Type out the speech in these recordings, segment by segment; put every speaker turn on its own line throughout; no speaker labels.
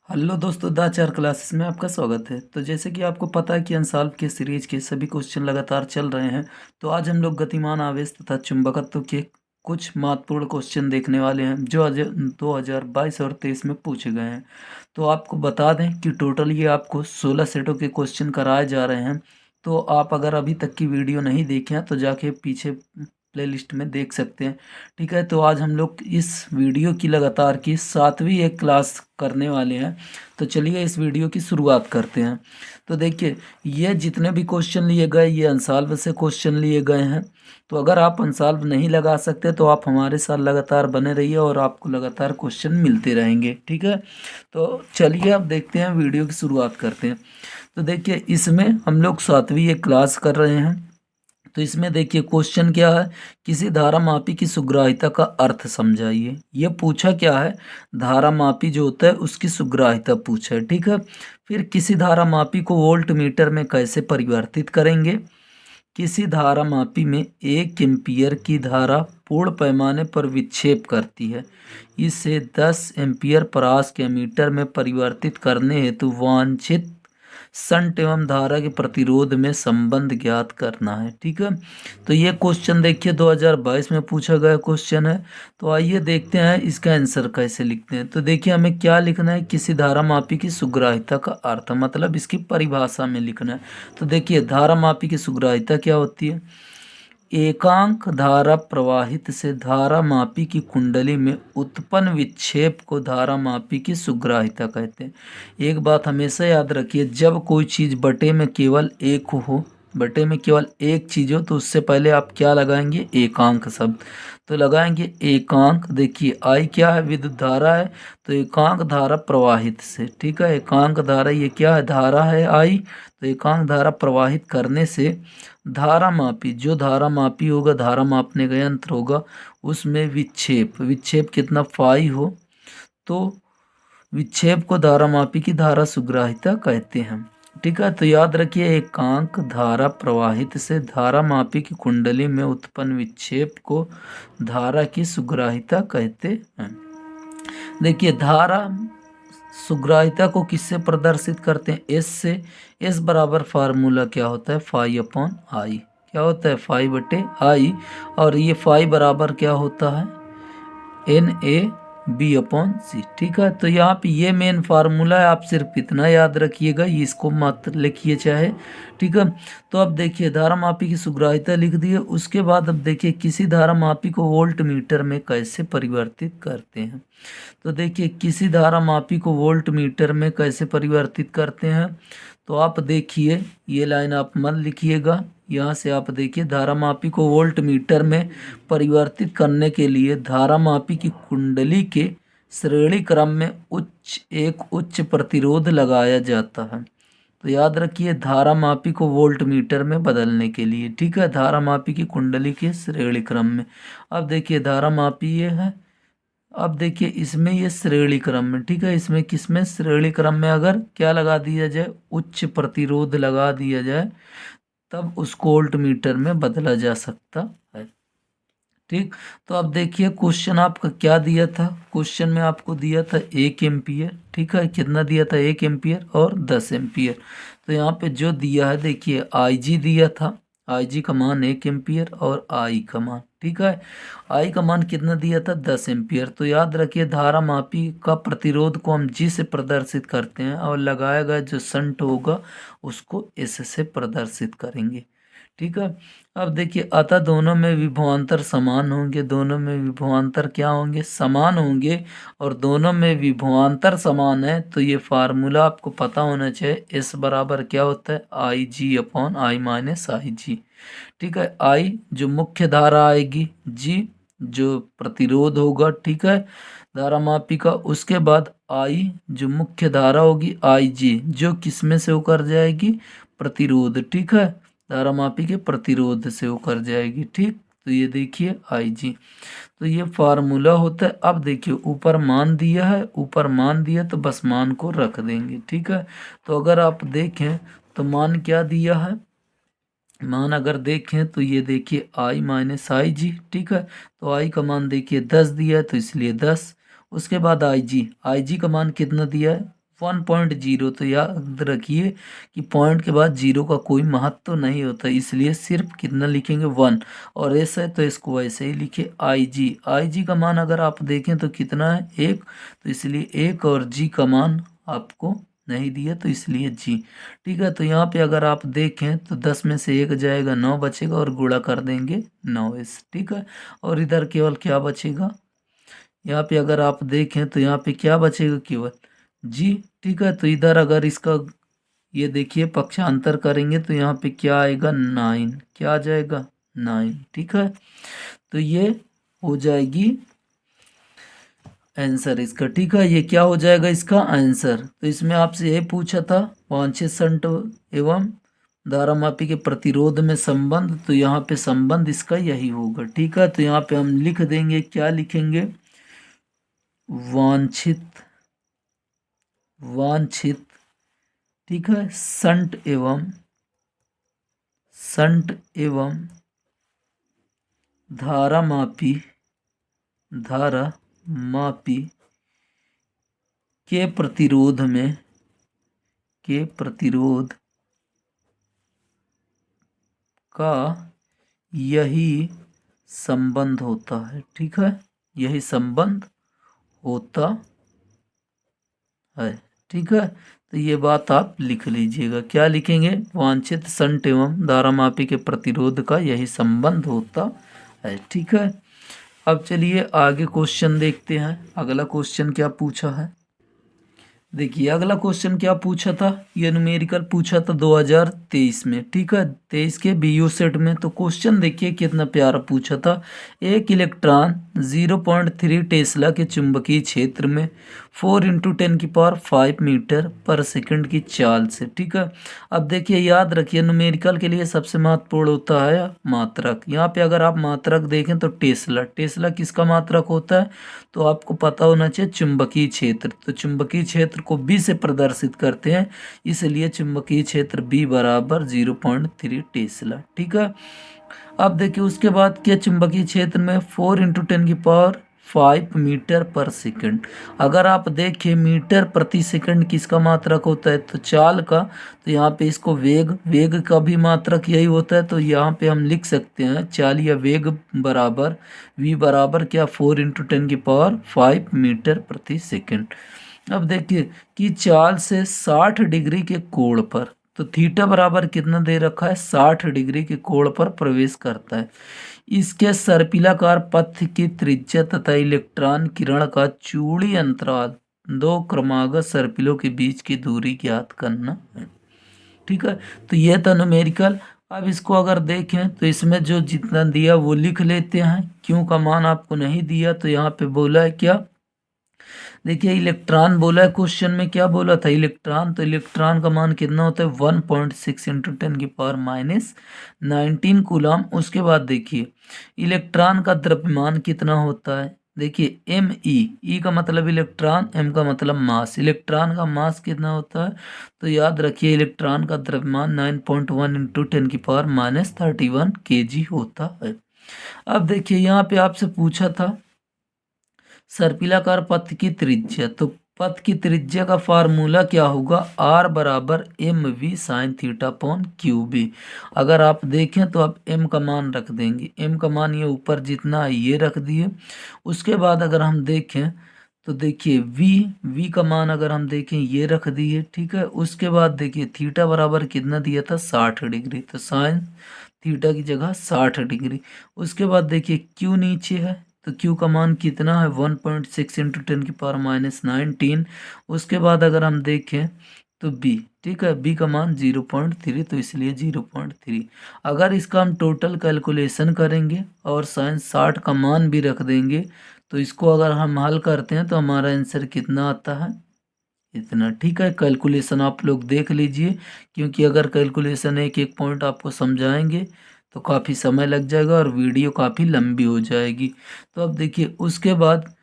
Hello दोस्तों, the चार classes में आपका स्वागत है। तो जैसे कि आपको पता है कि अनसॉल्व के सीरीज के सभी क्वेश्चन लगातार चल रहे हैं। तो आज हम लोग गतिमान आवेश तथा चुंबकत्व के कुछ महत्वपूर्ण क्वेश्चन देखने वाले हैं जो 2022 और 23 में पूछे गए हैं। तो आपको बता दें कि टोटल ये आपको 16 सेटों के क्वेश्चन कराए जा रहे हैं। तो आप अगर अभी तक की वीडियो नहीं देखे हैं तो जाके पीछे प्लेलिस्ट में देख सकते हैं। ठीक है, तो आज हम लोग इस वीडियो की लगातार की 7वीं एक क्लास करने वाले हैं। तो चलिए इस वीडियो की शुरुआत करते हैं। तो देखिए, ये जितने भी क्वेश्चन लिए गए ये अनसॉल्व से क्वेश्चन लिए गए हैं। तो अगर आप अनसॉल्व नहीं लगा सकते तो आप हमारे साथ लगातार बने रहिए और आपको लगातार क्वेश्चन मिलते रहेंगे। ठीक है, तो चलिए अब देखते हैं, वीडियो की शुरुआत करते हैं। तो देखिए, इसमें हम लोग 7वीं एक क्लास कर रहे हैं। तो इसमें देखिए क्वेश्चन क्या है, किसी धारामापी की सुग्राहिता का अर्थ समझाइए। ये पूछा क्या है, धारामापी जो होता है उसकी सुग्राहिता पूछा है। ठीक है, फिर किसी धारामापी को वोल्ट मीटर में कैसे परिवर्तित करेंगे। किसी धारामापी में 1 एम्पियर की धारा पूर्ण पैमाने पर विक्षेप करती है, इसे 10 एम्पियर परास के मीटर में परिवर्तित करने हेतु वांछित संट एवं धारा के प्रतिरोध में संबंध ज्ञात करना है। ठीक है, तो ये क्वेश्चन देखिए 2022 में पूछा गया क्वेश्चन है। तो आइए देखते हैं इसका आंसर कैसे लिखते हैं। तो देखिए, हमें क्या लिखना है, किसी धारामापी की सुग्राहिता का अर्थ, मतलब इसकी परिभाषा में लिखना है। तो देखिए, धारामापी की सुग्राहिता क्या होती है, एकांक धारा प्रवाहित से धारामापी की कुंडली में उत्पन्न विक्षेप को धारामापी की सुग्राहिता कहते हैं। एक बात हमेशा याद रखिए, जब कोई चीज़ बटे में केवल एक हो, बटे में केवल एक चीज़ हो, तो उससे पहले आप क्या लगाएंगे, एकांक शब्द। तो लगाएंगे एकांक। देखिए आई क्या है, विद्युत धारा है, तो एकांक धारा प्रवाहित से। ठीक है, एकांक धारा ये क्या है, धारा है आई। तो एकांक धारा प्रवाहित करने से धारामापी, जो धारामापी होगा, धारा मापने का यंत्र होगा, उसमें विक्षेप, विक्षेप कितना फाई हो, तो विक्षेप को धारामापी की धारा सुग्राहिता कहते हैं। ठीक है, तो याद रखिए, एकांक धारा प्रवाहित से धारामापी की कुंडली में उत्पन्न विक्षेप को धारा की सुग्राहिता कहते हैं। देखिए, धारा सुग्राहिता को किससे प्रदर्शित करते हैं, एस से। एस बराबर फार्मूला क्या होता है, फाई अपॉन आई। क्या होता है, फाई बटे आई। और ये फाई बराबर क्या होता है, एन ए बी अपॉन सी। ठीक है, तो यहाँ पे ये मेन फार्मूला है, आप सिर्फ इतना याद रखिएगा, इसको मत लिखिए चाहे। ठीक है, तो अब देखिए धारामापी की सुग्राहिता लिख दिए। उसके बाद अब देखिए, किसी धारामापी को वोल्ट मीटर में कैसे परिवर्तित करते हैं। तो देखिए, किसी धारामापी को वोल्ट मीटर में कैसे परिवर्तित करते हैं। तो आप देखिए, ये लाइन आप मत लिखिएगा, यहाँ से आप देखिए, धारामापी को वोल्ट मीटर में परिवर्तित करने के लिए धारामापी की कुंडली के श्रेणी क्रम में एक उच्च प्रतिरोध लगाया जाता है। तो याद रखिए, धारामापी को वोल्ट मीटर में बदलने के लिए, ठीक है, धारामापी की कुंडली के श्रेणी क्रम में। अब देखिए, धारामापी ये है, अब देखिए इसमें ये श्रेणी क्रम में, ठीक है, इसमें किसमें, श्रेणी क्रम में अगर क्या लगा दिया जाए, उच्च प्रतिरोध लगा दिया जाए, तब उसको वोल्ट मीटर में बदला जा सकता है। ठीक, तो अब देखिए क्वेश्चन आपका क्या दिया था, क्वेश्चन में आपको दिया था 1 एम्पियर। ठीक है, कितना दिया था, 1 एम्पियर और 10 एम्पियर। तो यहाँ पे जो दिया है, देखिए आई जी दिया था, आई जी का मान 1 एम्पियर और आई का मान, ठीक है, आई का मान कितना दिया था, 10 एम्पियर। तो याद रखिए, धारा मापी का प्रतिरोध को हम जी से प्रदर्शित करते हैं और लगाया गया जो शंट होगा उसको एस से प्रदर्शित करेंगे। ठीक है, अब देखिए, अतः दोनों में विभवांतर समान होंगे, दोनों में विभवांतर क्या होंगे, समान होंगे। और दोनों में विभवांतर समान है तो ये फार्मूला आपको पता होना चाहिए, एस बराबर क्या होता है, आई जी upon I minus I G. ठीक है, आई जो मुख्य धारा आएगी, जी जो प्रतिरोध होगा, ठीक है, धारा मापी का। उसके बाद आई जो मुख्य धारा होगी, आई जी जो किसमें से होकर जाएगी, प्रतिरोध, ठीक है, धारामापी के प्रतिरोध से होकर जाएगी। ठीक, तो ये देखिए आई जी, तो ये फार्मूला होता है। अब देखिए, ऊपर मान दिया है, ऊपर मान दिया तो बस मान को रख देंगे। ठीक है, तो अगर आप देखें तो मान क्या दिया है, मान अगर देखें तो ये देखिए आई माइनस आई जी। ठीक है, तो आई का मान देखिए 10 दिया है तो इसलिए 10। उसके बाद आई जी का मान कितना दिया है, 1.0, तो याद रखिए कि पॉइंट के बाद जीरो का कोई महत्व तो नहीं होता, इसलिए सिर्फ कितना लिखेंगे 1। और एस है तो इसको वैसे ही लिखे IG। IG का मान अगर आप देखें तो कितना है 1, तो इसलिए 1, और जी का मान आपको नहीं दिया तो इसलिए जी। ठीक है, तो यहाँ पे अगर आप देखें तो 10 में से 1 जाएगा, 9 बचेगा, और गुणा कर देंगे 9s। ठीक है, और इधर केवल क्या बचेगा, यहाँ पे अगर आप देखें तो यहाँ पे क्या बचेगा, केवल जी। ठीक है, तो इधर अगर इसका ये देखिए पक्षांतर करेंगे तो यहाँ पे क्या आएगा 9, क्या आ जाएगा 9। ठीक है, तो ये हो जाएगी आंसर इसका। ठीक है, ये क्या हो जाएगा इसका आंसर। तो इसमें आपसे यही पूछा था वांछित शंट एवं धारामापी के प्रतिरोध में संबंध, तो यहाँ पे संबंध इसका यही होगा। ठीक है, तो यहाँ पे हम लिख देंगे, क्या लिखेंगे, वांछित वांछित ठीक है, शंट एवं धारामापी के प्रतिरोध का यही संबंध होता है। ठीक है, यही संबंध होता है। ठीक है, तो ये बात आप लिख लीजिएगा, क्या लिखेंगे, वांछित शंट एवं धारामापी के प्रतिरोध का यही संबंध होता है। ठीक है, अब चलिए आगे क्वेश्चन देखते हैं। अगला क्वेश्चन क्या पूछा है, देखिए अगला क्वेश्चन क्या पूछा था, ये न्यूमेरिकल पूछा था 2023 में। ठीक है, 23 के BU सेट में। तो क्वेश्चन देखिए कितना प्यारा पूछा था। एक इलेक्ट्रॉन 0.3 टेस्ला के चुंबकीय क्षेत्र में 4 × 10⁵ मीटर पर सेकंड की चाल से। ठीक है, अब देखिए याद रखिए न्यूमेरिकल के लिए सबसे महत्वपूर्ण होता है मात्रक। यहाँ पे अगर आप मात्रक देखें तो टेस्ला किसका मात्रक होता है, तो आपको पता होना चाहिए चुंबकीय क्षेत्र। तो चुंबकीय क्षेत्र को B से प्रदर्शित करते हैं, इसलिए चुंबकीय क्षेत्र B बराबर 0.3 टेस्ला। ठीक है, अब देखिए उसके बाद क्या, चुंबकीय क्षेत्र में 4 × 10⁵ मीटर पर सेकंड। अगर आप देखें मीटर प्रति सेकंड किसका मात्रक होता है, तो चाल का। तो यहाँ पे इसको वेग का भी मात्रक यही होता है, तो यहाँ पे हम लिख सकते हैं चाल या वेग बराबर v बराबर क्या, 4 × 10⁵ मीटर प्रति सेकंड। अब देखिए कि चाल से 60 डिग्री के कोण पर, तो थीटा बराबर कितना दे रखा है, 60 डिग्री के कोण पर प्रवेश करता है। इसके सर्पिलाकार पथ की त्रिज्या तथा इलेक्ट्रॉन किरण का चूड़ी अंतराल 2 क्रमागत सर्पिलों के बीच की दूरी ज्ञात करना है। ठीक है, तो यह था न्यूमेरिकल। अब इसको अगर देखें तो इसमें जो जितना दिया वो लिख लेते हैं, क्यों का मान आपको नहीं दिया, तो यहाँ पे बोला है क्या, देखिए इलेक्ट्रॉन बोला है क्वेश्चन में, क्या बोला था इलेक्ट्रॉन, तो इलेक्ट्रॉन का मान कितना होता है 1.6 × 10⁻19 कूलम। उसके बाद देखिए इलेक्ट्रॉन का द्रव्यमान कितना होता है, देखिए ME का मतलब इलेक्ट्रॉन, M का मतलब मास। इलेक्ट्रॉन का मास कितना होता है, तो याद रखिए इलेक्ट्रॉन का द्रव्यमान 9.1 × 10⁻31 kg होता है। अब देखिए यहाँ पे आपसे पूछा था सर्पिलाकार पथ की त्रिज्या, तो पथ की त्रिज्या का फार्मूला क्या होगा, R बराबर mv sin θ/qb। अगर आप देखें तो आप m का मान रख देंगे, m का मान ये ऊपर जितना है ये रख दिए। उसके बाद अगर हम देखें तो देखिए v का मान अगर हम देखें ये रख दिए। ठीक है, उसके बाद देखिए थीटा बराबर कितना दिया था 60 डिग्री, तो साइन थीटा की जगह 60 डिग्री। उसके बाद देखिए q नीचे है, तो q का मान कितना है 1.6 × 10⁻19। उसके बाद अगर हम देखें तो b, ठीक है, b का मान 0.3, तो इसलिए 0.3। अगर इसका हम टोटल कैलकुलेशन करेंगे और साइन 60 का मान भी रख देंगे, तो इसको अगर हम हल करते हैं तो हमारा आंसर कितना आता है, इतना। ठीक है, कैलकुलेशन आप लोग देख लीजिए, क्योंकि अगर कैलकुलेशन एक एक पॉइंट आपको समझाएंगे तो काफ़ी समय लग जाएगा और वीडियो काफ़ी लंबी हो जाएगी। तो अब देखिए उसके बाद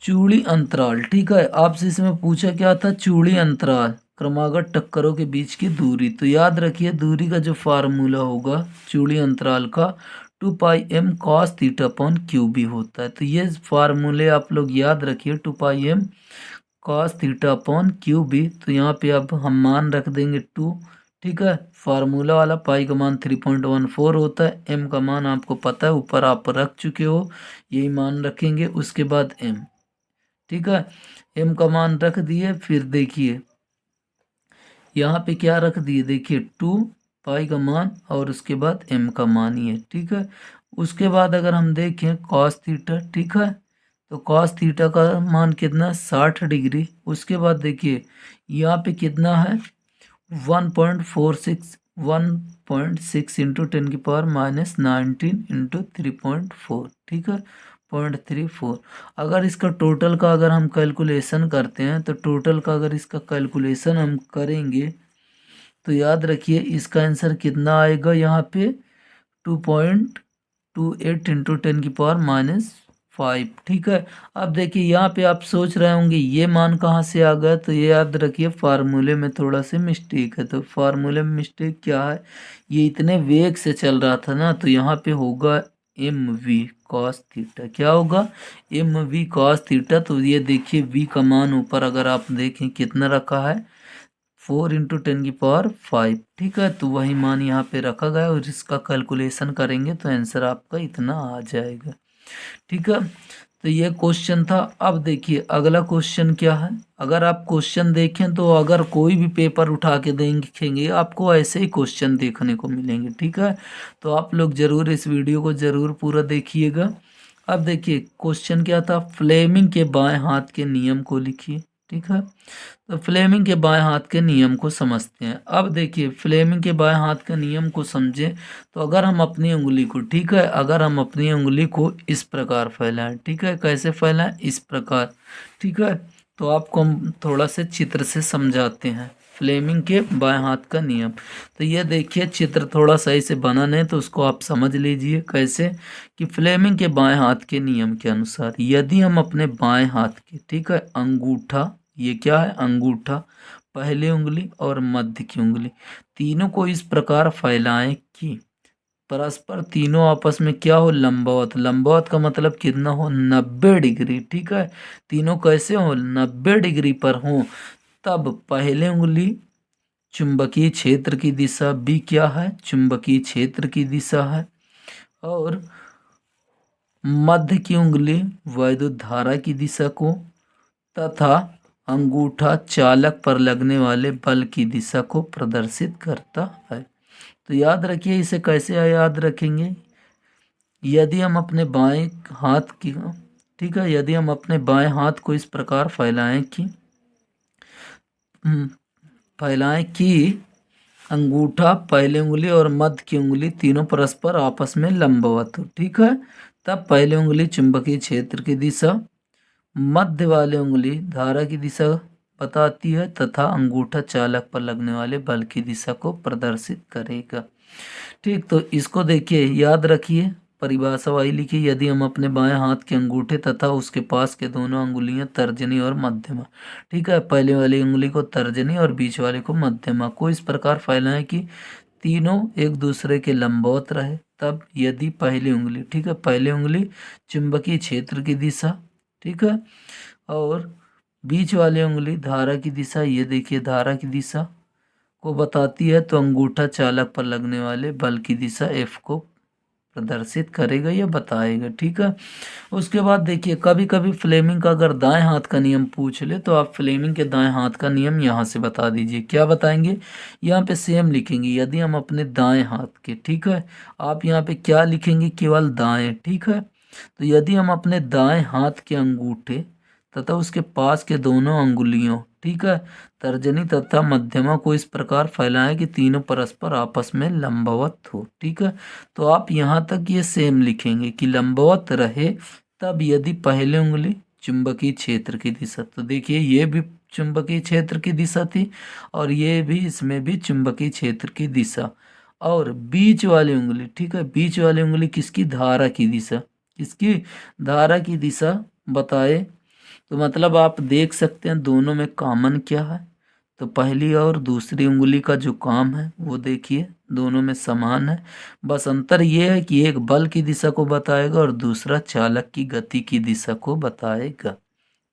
चूड़ी अंतराल। ठीक है, आपसे इसमें पूछा क्या था, चूड़ी अंतराल क्रमागत टक्करों के बीच की दूरी। तो याद रखिए दूरी का जो फार्मूला होगा चूड़ी अंतराल का 2πm cos θ/qb होता है। तो ये फार्मूले आप लोग याद रखिए, 2πm cos theta upon Q B. तो यहाँ पे अब हम मान रख देंगे 2। ठीक है, फार्मूला वाला पाई का मान 3.14 होता है। एम का मान आपको पता है, ऊपर आप रख चुके हो, यही मान रखेंगे। उसके बाद एम, ठीक है, एम का मान रख दिए। फिर देखिए यहाँ पे क्या रख दिए, देखिए 2 पाई का मान और उसके बाद एम का मान ये। ठीक है, उसके बाद अगर हम देखें कॉस थीटा, ठीक है, तो कॉस थीटा का मान कितना, 60 डिग्री। उसके बाद देखिए यहाँ पे कितना है, 1.46, 1.6 इंटू 10⁻19 इंटू 3.4, ठीक है, 0.34। अगर इसका टोटल का अगर हम कैलकुलेशन करते हैं, तो टोटल का अगर इसका कैलकुलेशन हम करेंगे तो याद रखिए इसका आंसर कितना आएगा, यहाँ पे 2.28 इंटू 10⁻⁵। ठीक है, अब देखिए यहाँ पे आप सोच रहे होंगे ये मान कहाँ से आ गया, तो ये याद रखिए फार्मूले में थोड़ा सा मिस्टेक है। तो फार्मूले में मिस्टेक क्या है, ये इतने वेग से चल रहा था ना, तो यहाँ पे होगा एम वी कॉस थीटा। क्या होगा, एम वी कॉस थीटा। तो ये देखिए वी का मान ऊपर अगर आप देखें कितना रखा है, 4 इंटू 10⁵। ठीक है, तो वही मान यहाँ पे रखा गया और इसका कैलकुलेशन करेंगे तो आंसर आपका इतना आ जाएगा। ठीक है, तो ये क्वेश्चन था। अब देखिए अगला क्वेश्चन क्या है। अगर आप क्वेश्चन देखें तो अगर कोई भी पेपर उठा के देखेंगे आपको ऐसे ही क्वेश्चन देखने को मिलेंगे। ठीक है, तो आप लोग ज़रूर इस वीडियो को ज़रूर पूरा देखिएगा। अब देखिए क्वेश्चन क्या था, फ्लेमिंग के बाएं हाथ के नियम को लिखिए। ठीक है, तो फ्लेमिंग के बाएं हाथ के नियम को समझते हैं। अब देखिए फ्लेमिंग के बाएं हाथ के नियम को समझें तो अगर हम अपनी उंगली को, ठीक है, अगर हम अपनी उंगली को इस प्रकार फैलाएं, ठीक है, कैसे फैलाएं, इस प्रकार। ठीक है, तो आपको हम थोड़ा से चित्र से समझाते हैं फ्लेमिंग के बाएं हाथ का नियम। तो ये देखिए चित्र थोड़ा सही से बना नहीं तो उसको आप समझ लीजिए कैसे, कि फ्लेमिंग के बाएं हाथ के नियम के अनुसार यदि हम अपने बाएं हाथ के, ठीक है, अंगूठा, ये क्या है, अंगूठा, पहली उंगली और मध्य की उंगली, तीनों को इस प्रकार फैलाएं कि परस्पर तीनों आपस में क्या हो, लंबवत। लंबवत का मतलब कितना हो, 90 डिग्री। ठीक है, तीनों कैसे हो, 90 डिग्री पर हो। तब पहले उंगली चुंबकीय क्षेत्र की दिशा, बी क्या है, चुंबकीय क्षेत्र की दिशा है, और मध्य की उंगली वैद्युत धारा की दिशा को, तथा अंगूठा चालक पर लगने वाले बल की दिशा को प्रदर्शित करता है। तो याद रखिए, इसे कैसे याद रखेंगे, यदि हम अपने बाएं हाथ की, ठीक है, यदि हम अपने बाएं हाथ को इस प्रकार फैलाएं कि अंगूठा, पहली उंगली और मध्य की उंगली तीनों परस्पर आपस में लंबवत हो। ठीक है, तब पहली उंगली चुंबकीय क्षेत्र की दिशा, मध्य वाली उंगली धारा की दिशा बताती है, तथा अंगूठा चालक पर लगने वाले बल की दिशा को प्रदर्शित करेगा। ठीक, तो इसको देखिए याद रखिए, परिभाषा वही लिखिए, यदि हम अपने बाएं हाथ के अंगूठे तथा उसके पास के दोनों अंगुलियां तर्जनी और मध्यमा, ठीक है, पहले वाली उंगली को तर्जनी और बीच वाले को मध्यमा को इस प्रकार फैलाएं कि तीनों एक दूसरे के लंबवत रहे। तब यदि पहली उंगली, ठीक है, पहली उंगली चुंबकीय क्षेत्र की दिशा, ठीक है, और बीच वाली उंगली धारा की दिशा, ये देखिए धारा की दिशा को बताती है, तो अंगूठा चालक पर लगने वाले बल की दिशा एफ को प्रदर्शित करेगा या बताएगा। ठीक है, उसके बाद देखिए कभी कभी फ्लेमिंग का अगर दाएं हाथ का नियम पूछ ले तो आप फ्लेमिंग के दाएं हाथ का नियम यहाँ से बता दीजिए। क्या बताएंगे, यहाँ पे सेम लिखेंगे, यदि हम अपने दाएं हाथ के, ठीक है, आप यहाँ पे क्या लिखेंगे, केवल दाएं। ठीक है, तो यदि हम अपने दाएं हाथ के अंगूठे तथा उसके पास के दोनों अंगुलियों, ठीक है, तर्जनी तथा मध्यमा को इस प्रकार फैलाएं कि तीनों परस्पर आपस में लंबवत हो। ठीक है, तो आप यहाँ तक ये सेम लिखेंगे कि लंबवत रहे। तब यदि पहले उंगली चुंबकीय क्षेत्र की दिशा, तो देखिए ये भी चुंबकीय क्षेत्र की दिशा थी और ये भी, इसमें भी चुंबकीय क्षेत्र की दिशा, और बीच वाली उंगली, ठीक है, बीच वाली उंगली किसकी, धारा की दिशा, किसकी, धारा की दिशा बताए। तो मतलब आप देख सकते हैं दोनों में कॉमन क्या है, तो पहली और दूसरी उंगली का जो काम है वो देखिए दोनों में समान है। बस अंतर ये है कि एक बल की दिशा को बताएगा और दूसरा चालक की गति की दिशा को बताएगा।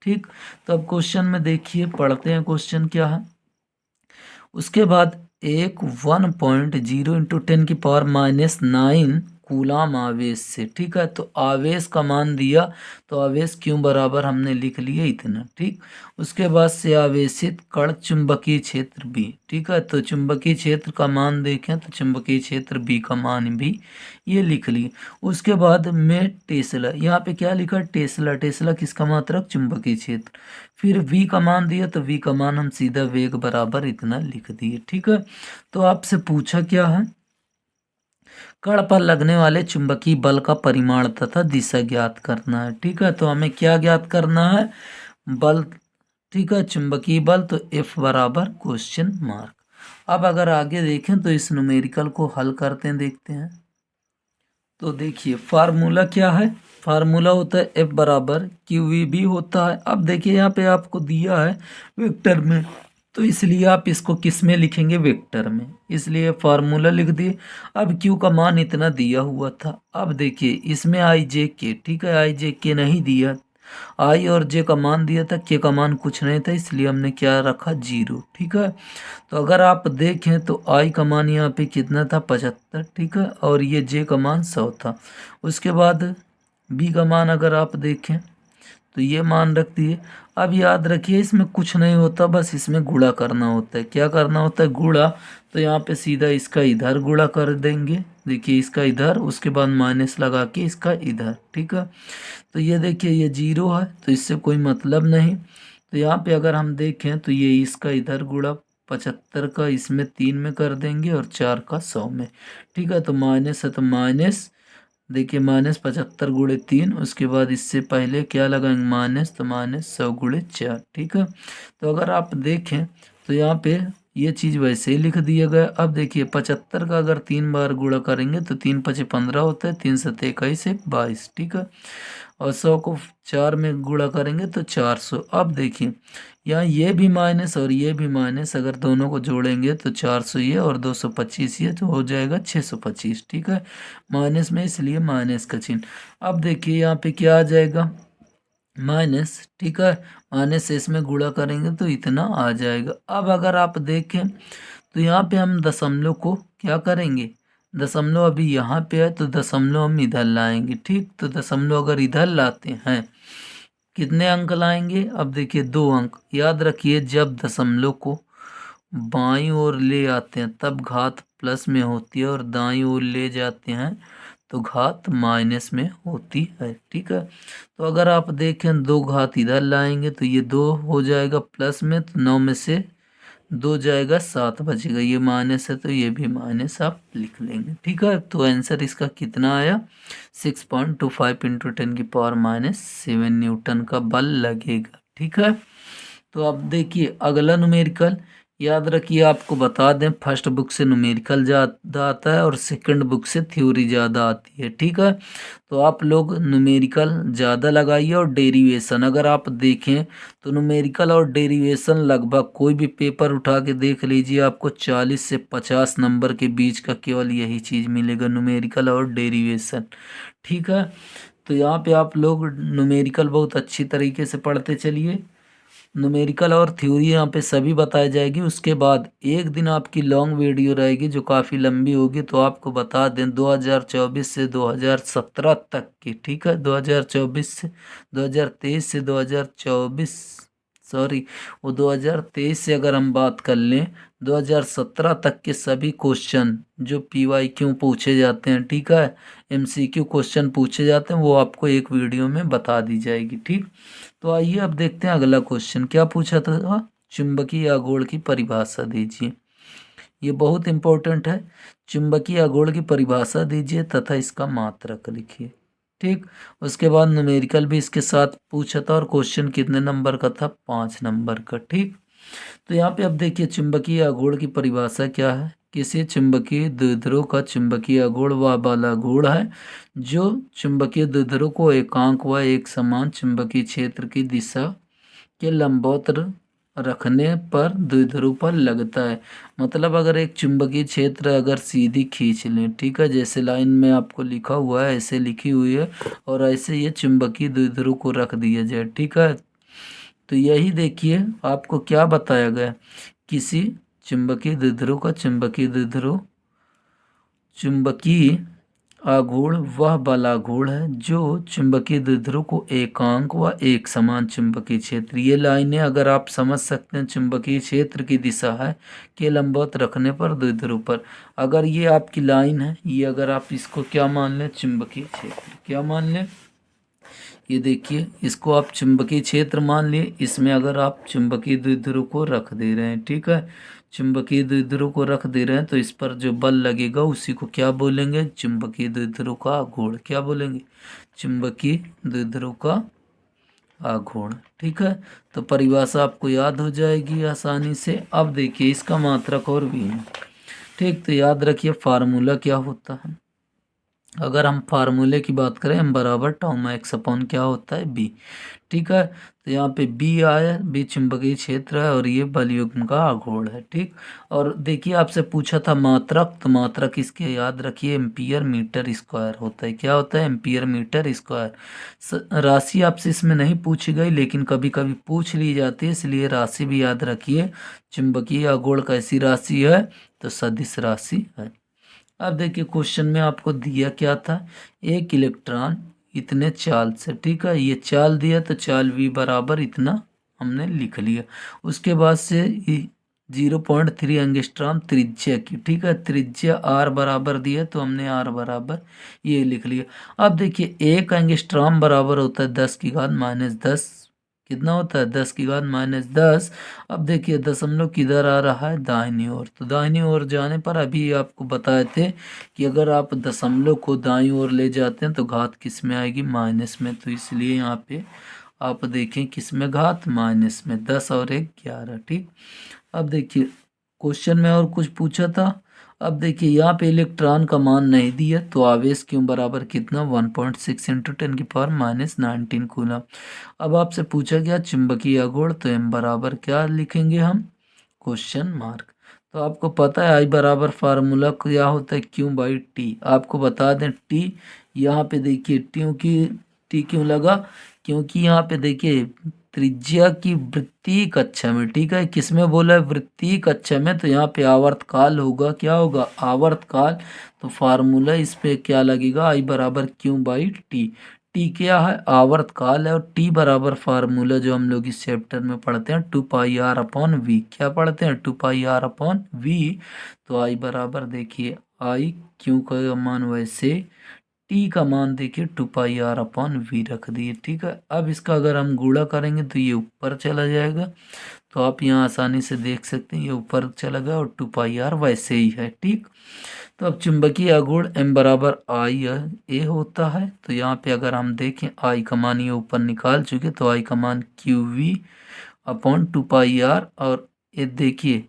ठीक, तो अब क्वेश्चन में देखिए, पढ़ते हैं क्वेश्चन क्या है। उसके बाद एक 1.0 इंटू 10⁻⁹ कूलाम आवेश से, ठीक है, तो आवेश का मान दिया, तो आवेश क्यों बराबर हमने लिख लिए इतना, ठीक। उसके बाद से आवेशित कण चुंबकीय क्षेत्र बी, ठीक है, तो चुंबकीय क्षेत्र का मान देखें तो चुंबकीय क्षेत्र बी का मान भी ये लिख लिए। उसके बाद में टेस्ला, यहाँ पे क्या लिखा, टेस्ला, टेस्ला किसका मात्रक, चुंबकीय क्षेत्र। फिर v का मान दिया, तो v का मान हम सीधा वेग बराबर इतना लिख दिए, ठीक है। तो आपसे पूछा क्या है, कण पर लगने वाले चुंबकीय बल का परिमाण तथा दिशा ज्ञात करना है, ठीक है। तो हमें क्या ज्ञात करना है, बल, ठीक है, चुंबकीय बल, तो F बराबर क्वेश्चन मार्क। अब अगर आगे देखें तो इस न्यूमेरिकल को हल करते हैं, देखते हैं। तो देखिए फार्मूला क्या है, फार्मूला होता है F बराबर QVB होता है। अब देखिए यहाँ पे आपको दिया है वेक्टर में, तो इसलिए आप इसको किस में लिखेंगे, वेक्टर में, इसलिए फार्मूला लिख दिए। अब Q का मान इतना दिया हुआ था, अब देखिए इसमें आई जे के, ठीक है, आई जे के नहीं दिया, आई और जे का मान दिया था, के का मान कुछ नहीं था, इसलिए हमने क्या रखा, 0, ठीक है। तो अगर आप देखें तो आई का मान यहाँ पे कितना था, 75, ठीक है, और ये जे का मान 100 था। उसके बाद बी का मान अगर आप देखें तो ये मान रख दिए। अब याद रखिए इसमें कुछ नहीं होता, बस इसमें गुणा करना होता है। क्या करना होता है, गुणा, तो यहाँ पे सीधा इसका इधर गुणा कर देंगे, देखिए इसका इधर, उसके बाद माइनस लगा के इसका इधर, ठीक है। तो ये देखिए ये 0 है, तो इससे कोई मतलब नहीं। तो यहाँ पे अगर हम देखें तो ये इसका इधर गुणा 75 का इसमें 3 में कर देंगे और 4 का 100 में, ठीक है। तो माइनस है, तो माइनस, देखिए -75 × 3, उसके बाद इससे पहले क्या लगाएंगे, माइनस, तो -100 × 4, ठीक है। तो अगर आप देखें तो यहाँ पे ये चीज़ वैसे ही लिख दिया गया। अब देखिए 75 का अगर 3 बार गुणा करेंगे तो 3×5 = 15 होता है, 3×7 = 21, ठीक है। और 100 को 4 में गुणा करेंगे तो 400। अब देखिए यहाँ ये भी माइनस और ये भी माइनस, अगर दोनों को जोड़ेंगे तो 400 ये और 225 ये, तो हो जाएगा 625, ठीक है, माइनस में, इसलिए माइनस का चिन्ह। अब देखिए यहाँ पे क्या आ जाएगा, माइनस, ठीक है, माइनस से इसमें गुणा करेंगे तो इतना आ जाएगा। अब अगर आप देखें तो यहाँ पे हम दशमलव को क्या करेंगे, दशमलव अभी यहाँ पे है तो दशमलव हम इधर लाएंगे, ठीक। तो दशमलव अगर इधर लाते हैं, कितने अंक लाएंगे, अब देखिए 2 अंक। याद रखिए जब दशमलव को बाईं ओर ले आते हैं तब घात प्लस में होती है, और दाईं ओर ले जाते हैं तो घात माइनस में होती है, ठीक है। तो अगर आप देखें 2 घात इधर लाएंगे तो ये 2 हो जाएगा प्लस में, तो 9 में से 2 जाएगा 7 बचेगा, ये माइनस है तो ये भी माइनस आप लिख लेंगे, ठीक है। तो आंसर इसका कितना आया, 6.25 × 10⁻⁷ न्यूटन का बल लगेगा, ठीक है। तो अब देखिए अगला न्यूमेरिकल, याद रखिए आपको बता दें फर्स्ट बुक से न्यूमेरिकल ज़्यादा आता है और सेकंड बुक से थ्योरी ज़्यादा आती है, ठीक है। तो आप लोग न्यूमेरिकल ज़्यादा लगाइए और डेरिवेशन, अगर आप देखें तो न्यूमेरिकल और डेरिवेशन लगभग कोई भी पेपर उठा के देख लीजिए, आपको 40 से 50 नंबर के बीच का केवल यही चीज़ मिलेगा, न्यूमेरिकल और डेरिवेशन, ठीक है। तो यहाँ पे आप लोग न्यूमेरिकल बहुत अच्छी तरीके से पढ़ते चलिए, न्यूमेरिकल और थ्योरी यहाँ पे सभी बताई जाएगी। उसके बाद एक दिन आपकी लॉन्ग वीडियो रहेगी जो काफ़ी लंबी होगी, तो आपको बता दें 2024 से 2017 तक की, ठीक है, 2024 से 2023 से 2024, सॉरी, वो 2023 से अगर हम बात कर लें 2017 तक के सभी क्वेश्चन जो PYQ पूछे जाते हैं, ठीक है, MCQ क्वेश्चन पूछे जाते हैं, वो आपको एक वीडियो में बता दी जाएगी, ठीक। तो आइए अब देखते हैं अगला क्वेश्चन क्या पूछा था, चुंबकीय आघूर्ण की परिभाषा दीजिए। ये बहुत इंपॉर्टेंट है, चुंबकीय आघूर्ण की परिभाषा दीजिए तथा इसका मात्रक लिखिए, ठीक। उसके बाद न्यूमेरिकल भी इसके साथ पूछा था और क्वेश्चन कितने नंबर का था, 5 नंबर का, ठीक। तो यहाँ पे अब देखिए चुंबकीय आघूर्ण की परिभाषा क्या है, किसी चुंबकीय द्विध्रुव का चुंबकीय आघूर्ण वह बल आघूर्ण है जो चुंबकीय द्विध्रुव को एकांक व एक समान चुंबकीय क्षेत्र की दिशा के लंबवत रखने पर द्विध्रुव पर लगता है। मतलब अगर एक चुंबकीय क्षेत्र अगर सीधी खींच लें, ठीक है, जैसे लाइन में आपको लिखा हुआ है ऐसे लिखी हुई है, और ऐसे ये चुंबकीय द्विध्रुव को रख दिया जाए, ठीक है, तो यही देखिए आपको क्या बताया गया, किसी चुंबकीय द्विध्रुव का चुंबकीय आघूर्ण वह बल आघूर्ण है जो चुंबकीय द्विध्रुव को एकांक व एक समान चुंबकीय क्षेत्र, ये लाइनें अगर आप समझ सकते हैं, चुंबकीय क्षेत्र की दिशा है के लंबवत रखने पर द्विध्रुव पर, अगर ये आपकी लाइन है, ये अगर आप इसको क्या मान लें, चुंबकीय क्षेत्र क्या मान लें, ये देखिए इसको आप चुंबकीय क्षेत्र मान लिए, इसमें अगर आप चुंबकीय द्विध्रुव को रख दे रहे हैं, ठीक है, चुंबकीय द्विध्रुव को रख दे रहे हैं, तो इस पर जो बल लगेगा उसी को क्या बोलेंगे, चुंबकीय द्विध्रुव का आघूर्ण, क्या बोलेंगे, चुंबकीय द्विध्रुव का आघूर्ण, ठीक है। तो परिभाषा आपको याद हो जाएगी आसानी से। अब देखिए इसका मात्रक और भी है, ठीक, तो याद रखिए फार्मूला क्या होता है, अगर हम फार्मूले की बात करें m बराबर टाउ एक्स अपॉन क्या होता है b, ठीक है। तो यहाँ पे b आया, b चुंबकीय क्षेत्र है और ये बल युग्म का आघूर्ण है, ठीक। और देखिए आपसे पूछा था मात्रक, तो मात्रक इसके याद रखिए एम्पियर मीटर स्क्वायर होता है, क्या होता है, एम्पियर मीटर स्क्वायर। राशि आपसे इसमें नहीं पूछी गई लेकिन कभी कभी पूछ ली जाती है, इसलिए राशि भी याद रखिए। चुंबकीय आघूर्ण कैसी राशि है, तो सदिश राशि है। अब देखिए क्वेश्चन में आपको दिया क्या था, एक इलेक्ट्रॉन इतने चाल से, ठीक है, ये चाल दिया तो चाल v बराबर इतना हमने लिख लिया। उसके बाद से 0.3 एंगस्ट्रॉम त्रिज्या की, ठीक है, त्रिज्या r बराबर दिया तो हमने r बराबर ये लिख लिया। अब देखिए एक एंगस्ट्रॉम बराबर होता है 10⁻⁻10, कितना होता है, 10⁻⁻10। अब देखिए दशमलव किधर आ रहा है, दाहिनी ओर, तो दाहिनी ओर जाने पर अभी आपको बताए थे कि अगर आप दशमलव को दाईं ओर ले जाते हैं तो घात किस में आएगी, माइनस में, तो इसलिए यहाँ पे आप देखें किस में घात, माइनस में, 10 और 1 11, ठीक। अब देखिए क्वेश्चन में और कुछ पूछा था। अब देखिए यहाँ पे इलेक्ट्रॉन का मान नहीं दिया तो आवेश क्यों बराबर कितना, 1.6 इंटू 10⁻⁻19 कूलम। अब आपसे पूछा गया चुंबकीय आघूर्ण, तो m बराबर क्या लिखेंगे हम, क्वेश्चन मार्क। तो आपको पता है आई बराबर फार्मूला क्या होता है, Q/T। आपको बता दें T, यहाँ पे देखिए T क्यों लगा, क्योंकि यहाँ पे देखिए त्रिज्या की वृत्तीय कक्षा में, ठीक है, किसमें बोला है, वृत्तीय कक्षा में, तो यहाँ पे आवर्तकाल होगा, क्या होगा, आवर्तकाल। तो फार्मूला इस पे क्या लगेगा, आई बराबर Q/T। टी क्या है, आवर्तकाल है, और टी बराबर फार्मूला जो हम लोग इस चैप्टर में पढ़ते हैं 2πr/v, क्या पढ़ते हैं, 2πr/v। तो आई बराबर देखिए आई, क्यू का मान वैसे, टी का मान देखिए 2πr/v रख दिए, ठीक है। अब इसका अगर हम गुणा करेंगे तो ये ऊपर चला जाएगा, तो आप यहाँ आसानी से देख सकते हैं ये ऊपर चला गया और 2πr वैसे ही है, ठीक। तो अब चुंबकीय आघूर्ण m बराबर आई ए होता है, तो यहाँ पे अगर हम देखें आई का मान ये ऊपर निकाल चुके, तो आई का मान QV/2πr, और ये देखिए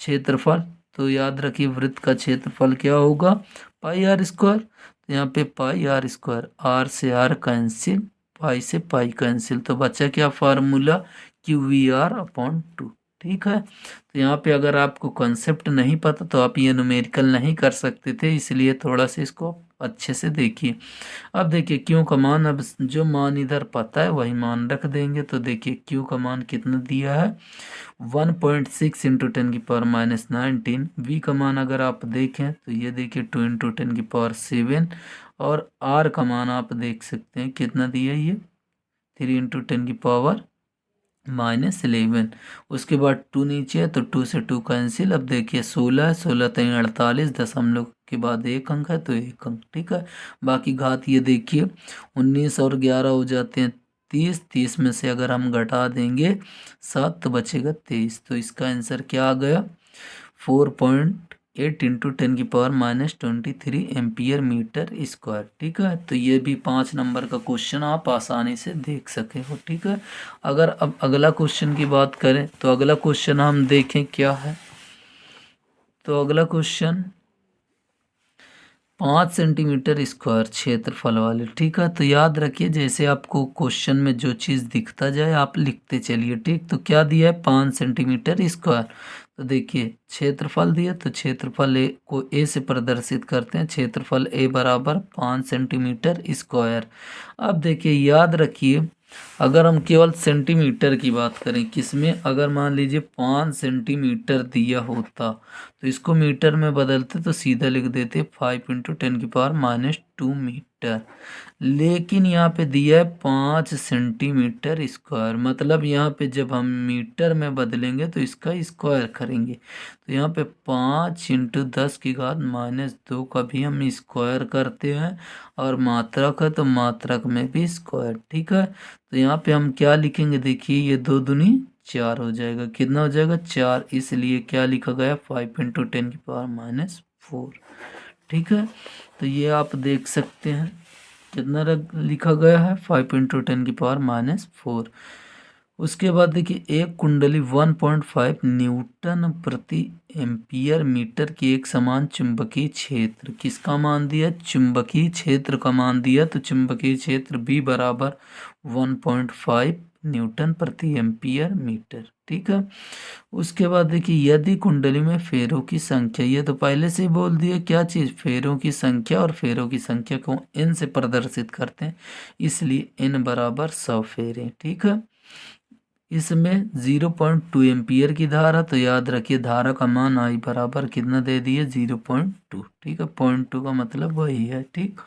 क्षेत्रफल, तो याद रखिए वृत्त का क्षेत्रफल क्या होगा, πr²। तो यहाँ पे πr², r से r कैंसिल, पाई से पाई कैंसिल, तो बचा क्या फार्मूला, QVr/2, ठीक है। तो यहाँ पे अगर आपको कॉन्सेप्ट नहीं पता तो आप ये न्यूमेरिकल नहीं कर सकते थे, इसलिए थोड़ा सा इसको अच्छे से देखिए। अब देखिए क्यू का मान, अब जो मान इधर पता है वही मान रख देंगे, तो देखिए क्यू का मान कितना दिया है, 1.6 इंटू 10⁻⁻19। वी का मान अगर आप देखें तो ये देखिए 2 इंटू 10⁻7, और आर का मान आप देख सकते हैं कितना दिया, ये 3 इंटू 10⁻11। उसके बाद 2 नीचे है तो 2 से 2 कैंसिल। अब देखिए 16 16 3 48, दशमलव के बाद एक अंक है तो एक अंक, ठीक है। बाकी घात ये देखिए 19 और 11 हो जाते हैं 30, 30 में से अगर हम घटा देंगे 7 तो बचेगा 23, तो इसका आंसर क्या आ गया, 4.8 इंटू 10⁻⁻23 एम्पियर मीटर स्क्वायर, ठीक है। तो ये भी 5 नंबर का क्वेश्चन आप आसानी से देख सके हो, ठीक है। अगर अब अगला क्वेश्चन की बात करें तो अगला क्वेश्चन हम देखें क्या है, तो अगला क्वेश्चन 5 सेंटीमीटर स्क्वायर क्षेत्रफल वाले, ठीक है। तो याद रखिए जैसे आपको क्वेश्चन में जो चीज़ दिखता जाए आप लिखते चलिए, ठीक। तो क्या दिया है, 5 सेंटीमीटर स्क्वायर, तो देखिए क्षेत्रफल दिया, तो क्षेत्रफल ए को ए से प्रदर्शित करते हैं, क्षेत्रफल ए बराबर 5 सेंटीमीटर स्क्वायर। अब देखिए याद रखिए अगर हम केवल सेंटीमीटर की बात करें, किसमें, अगर मान लीजिए 5 सेंटीमीटर दिया होता तो इसको मीटर में बदलते तो सीधा लिख देते 5 × 10⁻² मीटर। लेकिन यहाँ पे दिया है 5 सेंटीमीटर स्क्वायर, मतलब यहाँ पे जब हम मीटर में बदलेंगे तो इसका स्क्वायर करेंगे। तो यहाँ पे 5 × 10⁻² का भी हम स्क्वायर करते हैं, और मात्रक है तो मात्रक में भी स्क्वायर। ठीक है, तो यहाँ पे हम क्या लिखेंगे, देखिए ये 2 दूनी 4 हो जाएगा। कितना हो जाएगा, 4, इसलिए क्या लिखा गया, 5 × 10⁻⁴। ठीक है, तो ये आप देख सकते हैं कितना लिखा गया है, 5 × 10⁻⁴। उसके बाद देखिए एक कुंडली 1.5 न्यूटन प्रति एम्पियर मीटर की एक समान चुंबकीय क्षेत्र, किसका मान दिया, चुंबकीय क्षेत्र का मान दिया। तो चुंबकीय क्षेत्र B बराबर 1.5 न्यूटन प्रति एम्पियर मीटर। ठीक है, उसके बाद देखिए यदि कुंडली में फेरों की संख्या, ये तो पहले से ही बोल दिया क्या चीज़, फेरों की संख्या, और फेरों की संख्या को n से प्रदर्शित करते हैं, इसलिए n बराबर 100 फेरे। ठीक है, इसमें 0.2 एम्पियर की धारा, तो याद रखिए धारा का मान I बराबर कितना दे दिए, 0.2। ठीक है, 0.2 का मतलब वही है। ठीक,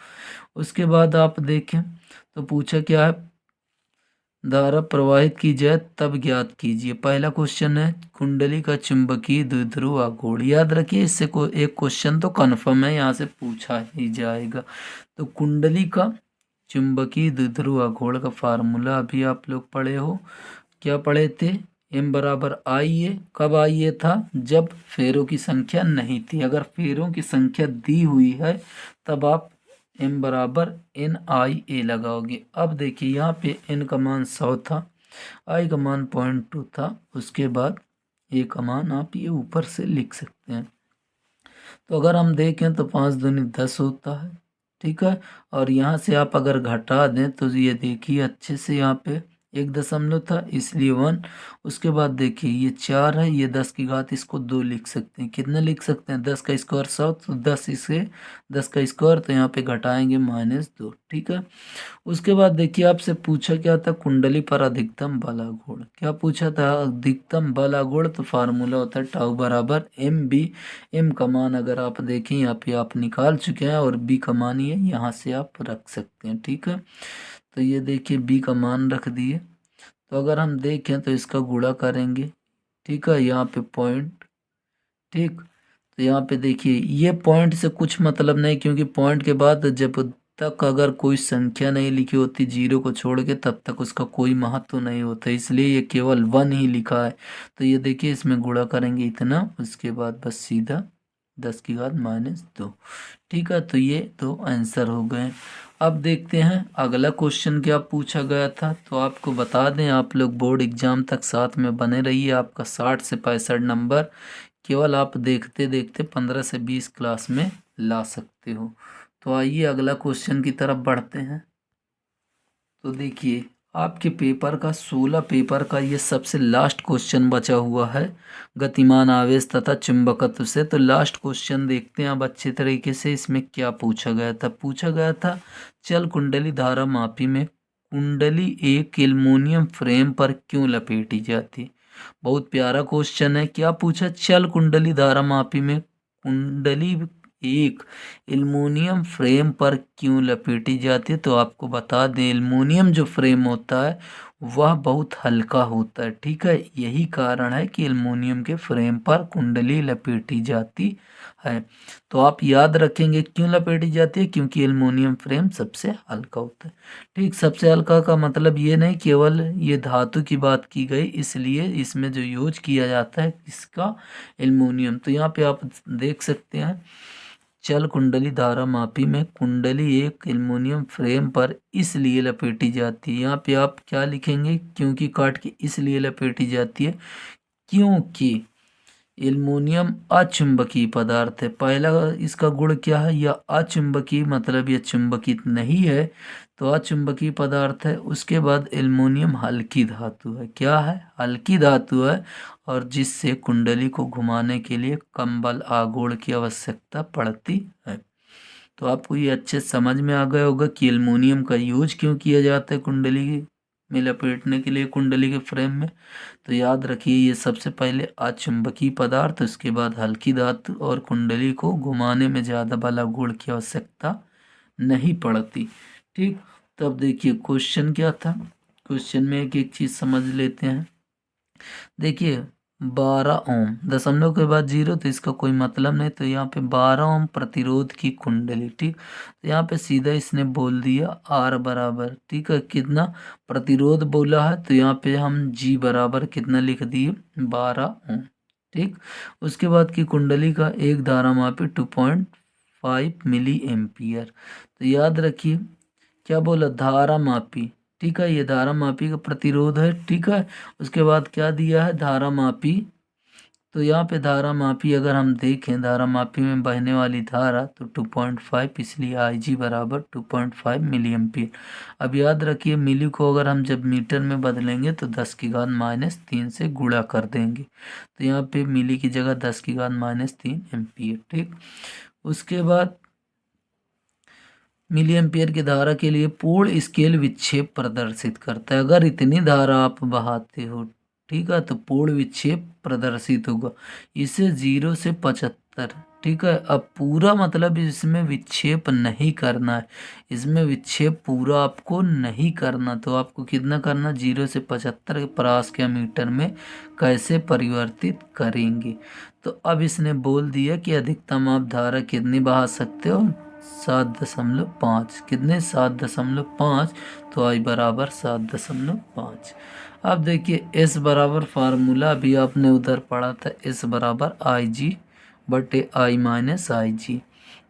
उसके बाद आप देखें तो पूछा क्या है, धारा प्रवाहित की जाए तब ज्ञात कीजिए। पहला क्वेश्चन है कुंडली का चुंबकीय द्विध्रुव आघूर्ण। याद रखिए इससे एक क्वेश्चन तो कन्फर्म है, यहाँ से पूछा ही जाएगा। तो कुंडली का चुंबकीय द्विध्रुव आघूर्ण का फार्मूला अभी आप लोग पढ़े हो, क्या पढ़े थे, m बराबर IA। कब IA था, जब फेरों की संख्या नहीं थी। अगर फेरों की संख्या दी हुई है तब आप m बराबर NIA लगाओगे। अब देखिए यहाँ पे n का मान 100 था, I का मान 0.2 था, उसके बाद A का मान आप ये ऊपर से लिख सकते हैं। तो अगर हम देखें तो 5 दूनी 10 होता है। ठीक है, और यहाँ से आप अगर घटा दें तो ये देखिए अच्छे से, यहाँ पे 1 दशमलव था इसलिए 1। उसके बाद देखिए ये 4 है, ये 10 की घात, इसको 2 लिख सकते हैं। कितना लिख सकते हैं, 10 का स्क्वायर 100, तो 10 इसे 10 का स्क्वायर, तो यहाँ पे घटाएंगे -2। ठीक है, उसके बाद देखिए आपसे पूछा क्या था, कुंडली पर अधिकतम बल आघूर्ण। क्या पूछा था, अधिकतम बल आघूर्ण, तो फार्मूला होता है टाउ बराबर MB। M का मान अगर आप देखें यहाँ पे आप निकाल चुके हैं, और B का मान ये यहाँ से आप रख सकते हैं। ठीक है, तो ये देखिए B का मान रख दिए। तो अगर हम देखें तो इसका गुणा करेंगे। ठीक है, यहाँ पे पॉइंट। ठीक, तो यहाँ पे देखिए ये पॉइंट से कुछ मतलब नहीं, क्योंकि पॉइंट के बाद जब तक अगर कोई संख्या नहीं लिखी होती 0 को छोड़ के, तब तक उसका कोई महत्व नहीं होता, इसलिए ये केवल 1 ही लिखा है। तो ये देखिए इसमें गुणा करेंगे इतना, उसके बाद बस सीधा 10 की घात -2। ठीक है, तो ये दो आंसर हो गए। अब देखते हैं अगला क्वेश्चन क्या पूछा गया था। तो आपको बता दें, आप लोग बोर्ड एग्जाम तक साथ में बने रहिए, आपका 60 से 65 नंबर केवल आप देखते देखते 15 से 20 क्लास में ला सकते हो। तो आइए अगला क्वेश्चन की तरफ बढ़ते हैं। तो देखिए आपके पेपर का 16 पेपर का ये सबसे लास्ट क्वेश्चन बचा हुआ है, गतिमान आवेश तथा चुंबकत्व से। तो लास्ट क्वेश्चन देखते हैं अब अच्छे तरीके से, इसमें क्या पूछा गया था। पूछा गया था चल कुंडली धारा मापी में कुंडली एक एल्युमिनियम फ्रेम पर क्यों लपेटी जाती। बहुत प्यारा क्वेश्चन है। क्या पूछा, चल कुंडली धारा मापी में कुंडली एक एल्युमिनियम फ्रेम पर क्यों लपेटी जाती है। तो आपको बता दें एल्युमिनियम जो फ्रेम होता है वह बहुत हल्का होता है। ठीक है, यही कारण है कि एल्युमिनियम के फ्रेम पर कुंडली लपेटी जाती है। तो आप याद रखेंगे क्यों लपेटी जाती है, क्योंकि एल्युमिनियम फ्रेम सबसे हल्का होता है। ठीक, सबसे हल्का का मतलब ये नहीं केवल ये धातु की बात की गई, इसलिए इसमें जो यूज किया जाता है इसका एल्युमिनियम। तो यहाँ पे आप देख सकते हैं चल कुंडली धारा मापी में कुंडली एक एल्युमिनियम फ्रेम पर इसलिए लपेटी जाती है। यहाँ पे आप क्या लिखेंगे, क्योंकि काट के इसलिए लपेटी जाती है क्योंकि एल्युमिनियम अचुंबकीय पदार्थ है। पहला इसका गुण क्या है, यह अचुंबकीय, मतलब यह चुंबकित नहीं है, तो अचुंबकीय पदार्थ है। उसके बाद एल्युमिनियम हल्की धातु है। क्या है, हल्की धातु है, और जिससे कुंडली को घुमाने के लिए कम बल आघूर्ण की आवश्यकता पड़ती है। तो आपको ये अच्छे समझ में आ गया होगा कि एल्युमिनियम का यूज क्यों किया जाता है कुंडली में लपेटने के लिए कुंडली के फ्रेम में। तो याद रखिए ये सबसे पहले अचुंबकीय पदार्थ, उसके बाद हल्की धातु और कुंडली को घुमाने में ज़्यादा बल और गुण की आवश्यकता नहीं पड़ती। ठीक, तब देखिए क्वेश्चन क्या था। क्वेश्चन में एक एक चीज़ समझ लेते हैं। देखिए 12 ओम, दशमलव के बाद 0 तो इसका कोई मतलब नहीं, तो यहाँ पे 12 ओम प्रतिरोध की कुंडली। ठीक, तो यहाँ पे सीधा इसने बोल दिया आर बराबर, ठीक है, कितना प्रतिरोध बोला है, तो यहाँ पे हम जी बराबर कितना लिख दिए 12 ओम। ठीक, उसके बाद की कुंडली का एक धारा मापी 2.5 मिली एम्पियर। तो याद रखिए क्या बोला, धारा मापी। ठीक है, ये धारा मापी का प्रतिरोध है। ठीक है, उसके बाद क्या दिया है, धारा मापी। तो यहाँ पे धारा मापी अगर हम देखें, धारा मापी में बहने वाली धारा तो 2.5, इसलिए आई जी बराबर 2.5 मिली एम्पियर। अब याद रखिए मिली को अगर हम जब मीटर में बदलेंगे तो 10⁻³ से गुणा कर देंगे, तो यहाँ पे मिली की जगह 10⁻³ एम्पियर। ठीक, उसके बाद मिली एम्पियर की धारा के लिए पूर्ण स्केल विक्षेप प्रदर्शित करता है। अगर इतनी धारा आप बहाते हो, ठीक है, तो पूर्ण विक्षेप प्रदर्शित होगा। इसे 0 से 75। ठीक है, अब पूरा मतलब इसमें विक्षेप नहीं करना है, इसमें विक्षेप पूरा आपको नहीं करना। तो आपको कितना करना, 0 से 75 पास्कल मीटर में कैसे परिवर्तित करेंगे। तो अब इसने बोल दिया कि अधिकतम आप धारा कितनी बहा सकते हो, 7.5। कितने, 7.5। तो आई बराबर 7.5। अब देखिए एस बराबर फार्मूला अभी आपने उधर पढ़ा था, एस बराबर आई जी बटे आई माइनस आई जी।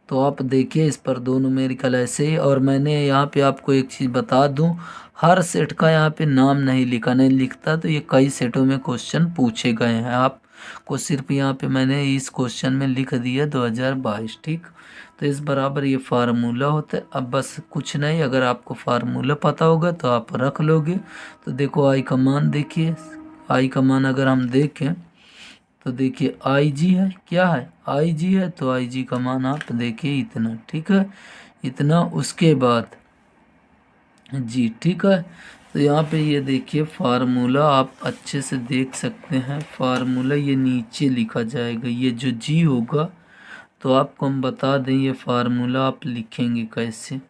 तो आप देखिए इस पर दो न्यूमेरिकल ऐसे ही। और मैंने यहाँ पे आपको एक चीज़ बता दूँ, हर सेट का यहाँ पे नाम नहीं लिखा, नहीं लिखता तो ये कई सेटों में क्वेश्चन पूछे गए हैं। आपको सिर्फ यहाँ पे मैंने इस क्वेश्चन में लिख दिया 2022। ठीक, तो इस बराबर ये फार्मूला होता है। अब बस कुछ नहीं, अगर आपको फार्मूला पता होगा तो आप रख लोगे। तो देखो आई का मान देखिए, आई का मान अगर हम देखें तो देखिए आई जी है, क्या है, आई जी है, तो आई जी का मान आप देखिए इतना। ठीक है, इतना, उसके बाद जी। ठीक है, तो यहाँ पे ये देखिए फार्मूला आप अच्छे से देख सकते हैं। फार्मूला ये नीचे लिखा जाएगा, ये जो जी होगा, तो आपको हम बता दें ये फार्मूला आप लिखेंगे कैसे।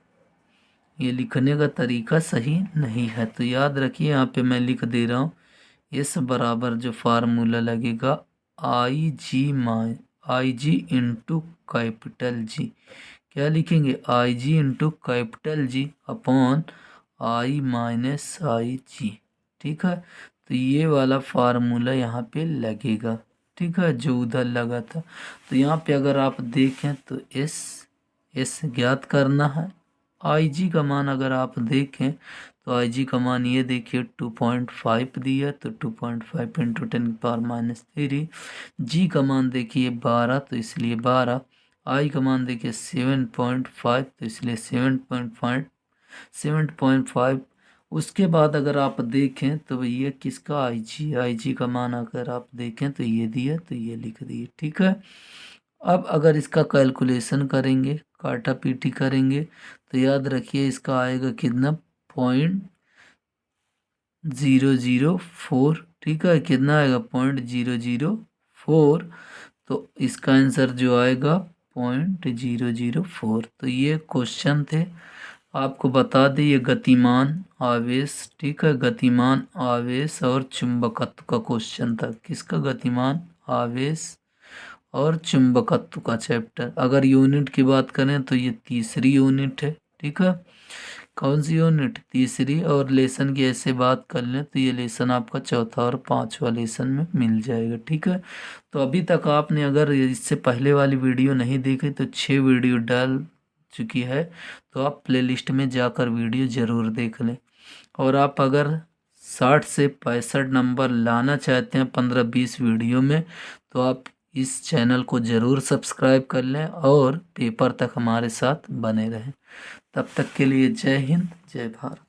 ये लिखने का तरीका सही नहीं है, तो याद रखिए यहाँ पे मैं लिख दे रहा हूँ, इस बराबर जो फार्मूला लगेगा आई जी इंटू कैपिटल जी। क्या लिखेंगे, I G into capital G upon I minus I G. ठीक है, तो ये वाला फार्मूला यहाँ पे लगेगा। ठीक है, जो उधर लगा था। तो यहाँ पे अगर आप देखें तो एस ज्ञात करना है। आई जी का मान अगर आप देखें तो आई जी का मान ये देखिए 2.5 दिया, तो 2.5 इंटू 10⁻³ जी का मान देखिए 12, तो इसलिए 12। आई का मान देखिए 7.5, तो इसलिए 7.5। उसके बाद अगर आप देखें तो भैया किसका, आई जी का मान अगर आप देखें तो ये दिया, तो ये लिख दिए। ठीक है, अब अगर इसका कैलकुलेशन करेंगे, काटा पीटी करेंगे, तो याद रखिए इसका आएगा कितना, 0.004। ठीक है, कितना आएगा, 0.004। तो इसका आंसर जो आएगा 0.004। तो ये क्वेश्चन थे। आपको बता दें ये गतिमान आवेश, ठीक है, गतिमान आवेश और चुंबकत्व का क्वेश्चन था। किसका, गतिमान आवेश और चुंबकत्व का चैप्टर। अगर यूनिट की बात करें तो ये तीसरी यूनिट है। ठीक है, कौन सी यूनिट, तीसरी। और लेसन की ऐसे बात कर लें तो ये लेसन आपका चौथा और पांचवा लेसन में मिल जाएगा। ठीक है, तो अभी तक आपने अगर इससे पहले वाली वीडियो नहीं देखी तो 6 वीडियो डाल चुकी है, तो आप प्लेलिस्ट में जाकर वीडियो ज़रूर देख लें। और आप अगर 60 से 65 नंबर लाना चाहते हैं 15-20 वीडियो में, तो आप इस चैनल को ज़रूर सब्सक्राइब कर लें और पेपर तक हमारे साथ बने रहें। तब तक के लिए जय हिंद, जय भारत।